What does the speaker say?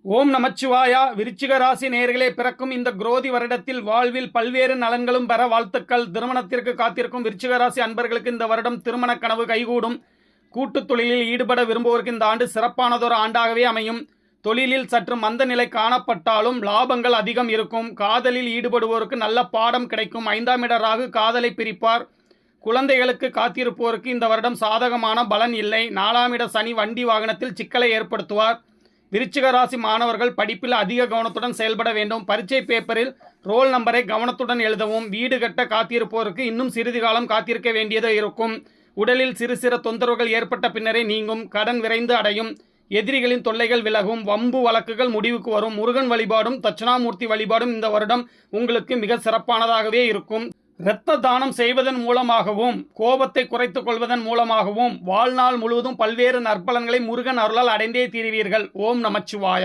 ஓம் நமச்சிவாயா. விருச்சிக ராசி நேயர்களே, பிறக்கும் இந்த குரோதி வருடத்தில் வாழ்வில் பல்வேறு நலன்களும் பெற வாழ்த்துக்கள். திருமணத்திற்கு காத்திருக்கும் விருச்சிக ராசி அன்பர்களுக்கு இந்த வருடம் திருமண கனவு கைகூடும். கூட்டுத் தொழிலில் ஈடுபட விரும்புவோருக்கு இந்த ஆண்டு சிறப்பானதொரு ஆண்டாகவே அமையும். தொழிலில் சற்று மந்த நிலை காணப்பட்டாலும் லாபங்கள் அதிகம் இருக்கும். காதலில் ஈடுபடுவோருக்கு நல்ல பாடம் கிடைக்கும். 5ஆம் இட ராகு காதலை பிரிப்பார். குழந்தைகளுக்கு காத்திருப்போருக்கு இந்த வருடம் சாதகமான பலன் இல்லை. 4ஆம் இட சனி வண்டி வாகனத்தில் சிக்கலை ஏற்படுத்துவார். விருச்சிக ராசி மாணவர்கள் படிப்பில் அதிக கவனத்துடன் செயல்பட வேண்டும். பரீட்சை பேப்பரில் ரோல் நம்பரை கவனத்துடன் எழுதவும். வீடு கட்ட காத்திருப்போருக்கு இன்னும் சிறிது காலம் காத்திருக்க வேண்டியது இருக்கும். உடலில் சிறு சிறு தொந்தரவுகள் ஏற்பட்ட பின்னரே நீங்கும். கடன் விரைந்து அடையும். எதிரிகளின் தொல்லைகள் விலகும். வம்பு வழக்குகள் முடிவுக்கு வரும். முருகன் வழிபாடும் தட்சிணாமூர்த்தி வழிபாடும் இந்த வருடம் உங்களுக்கு மிக சிறப்பானதாகவே இருக்கும். இரத்த தானம் செய்வதன் மூலமாகவும் கோபத்தை குறைத்துக் கொள்வதன் மூலமாகவும் வாழ்நாள் முழுவதும் பல்வேறு நற்பலன்களை முருகன் அருளால் அடைந்தே தீருவீர்கள். ஓம் நமச்சிவாயா.